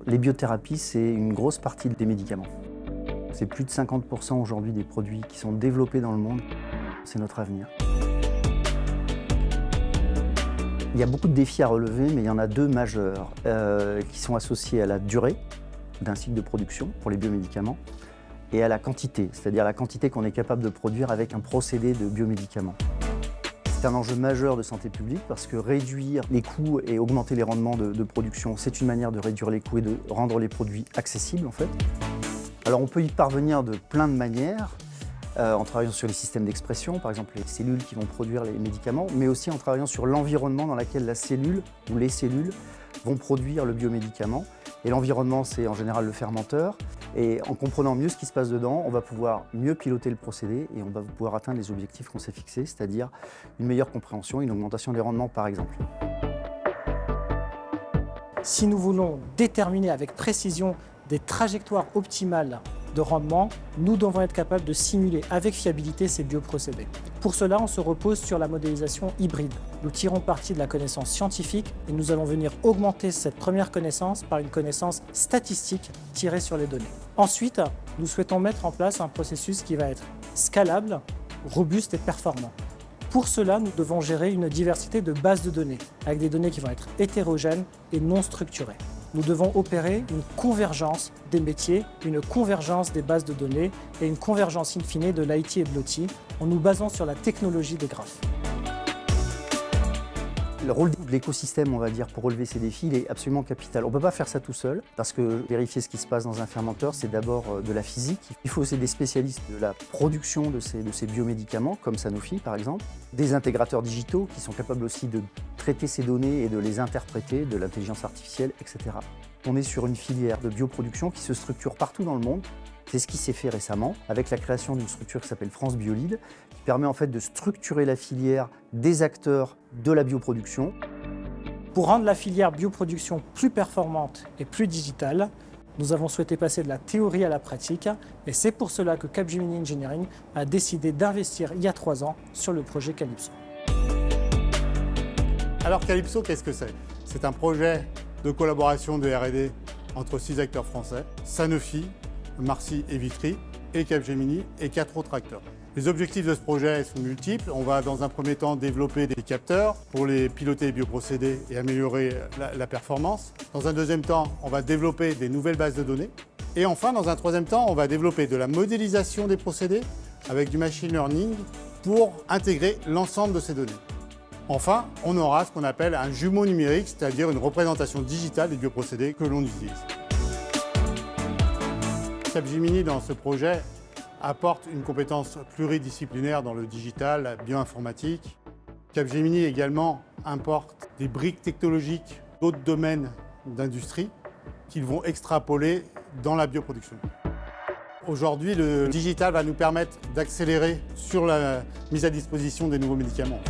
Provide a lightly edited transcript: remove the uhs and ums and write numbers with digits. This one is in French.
Les biothérapies, c'est une grosse partie des médicaments. C'est plus de 50% aujourd'hui des produits qui sont développés dans le monde. C'est notre avenir. Il y a beaucoup de défis à relever, mais il y en a deux majeurs qui sont associés à la durée d'un cycle de production pour les biomédicaments et à la quantité, c'est-à-dire la quantité qu'on est capable de produire avec un procédé de biomédicaments. C'est un enjeu majeur de santé publique parce que réduire les coûts et augmenter les rendements de production, c'est une manière de réduire les coûts et de rendre les produits accessibles en fait. Alors on peut y parvenir de plein de manières, en travaillant sur les systèmes d'expression, par exemple les cellules qui vont produire les médicaments, mais aussi en travaillant sur l'environnement dans lequel la cellule ou les cellules vont produire le biomédicament. Et l'environnement, c'est en général le fermenteur. Et en comprenant mieux ce qui se passe dedans, on va pouvoir mieux piloter le procédé et on va pouvoir atteindre les objectifs qu'on s'est fixés, c'est-à-dire une meilleure compréhension, une augmentation des rendements par exemple. Si nous voulons déterminer avec précision des trajectoires optimales de rendement, nous devons être capables de simuler avec fiabilité ces bioprocédés. Pour cela, on se repose sur la modélisation hybride. Nous tirons parti de la connaissance scientifique et nous allons venir augmenter cette première connaissance par une connaissance statistique tirée sur les données. Ensuite, nous souhaitons mettre en place un processus qui va être scalable, robuste et performant. Pour cela, nous devons gérer une diversité de bases de données, avec des données qui vont être hétérogènes et non structurées. Nous devons opérer une convergence des métiers, une convergence des bases de données et une convergence in fine de l'IT et de l'OT en nous basant sur la technologie des graphes. Le rôle de l'écosystème, on va dire, pour relever ces défis, il est absolument capital. On ne peut pas faire ça tout seul, parce que vérifier ce qui se passe dans un fermenteur, c'est d'abord de la physique. Il faut aussi des spécialistes de la production de ces biomédicaments, comme Sanofi par exemple, des intégrateurs digitaux qui sont capables aussi de traiter ces données et de les interpréter, de l'intelligence artificielle, etc. On est sur une filière de bioproduction qui se structure partout dans le monde. C'est ce qui s'est fait récemment avec la création d'une structure qui s'appelle France Biolide, qui permet en fait de structurer la filière des acteurs de la bioproduction. Pour rendre la filière bioproduction plus performante et plus digitale, nous avons souhaité passer de la théorie à la pratique et c'est pour cela que Capgemini Engineering a décidé d'investir il y a 3 ans sur le projet Calypso. Alors Calypso, qu'est-ce que c'est? C'est un projet de collaboration de R&D entre 6 acteurs français, Sanofi, Marcy et Vitry, et Capgemini et 4 autres acteurs. Les objectifs de ce projet sont multiples. On va dans un premier temps développer des capteurs pour les piloter les bioprocédés et améliorer la performance. Dans un deuxième temps, on va développer des nouvelles bases de données. Et enfin, dans un troisième temps, on va développer de la modélisation des procédés avec du machine learning pour intégrer l'ensemble de ces données. Enfin, on aura ce qu'on appelle un jumeau numérique, c'est-à-dire une représentation digitale des bioprocédés que l'on utilise. Capgemini, dans ce projet, apporte une compétence pluridisciplinaire dans le digital, la bioinformatique. Capgemini également importe des briques technologiques d'autres domaines d'industrie qu'ils vont extrapoler dans la bioproduction. Aujourd'hui, le digital va nous permettre d'accélérer sur la mise à disposition des nouveaux médicaments.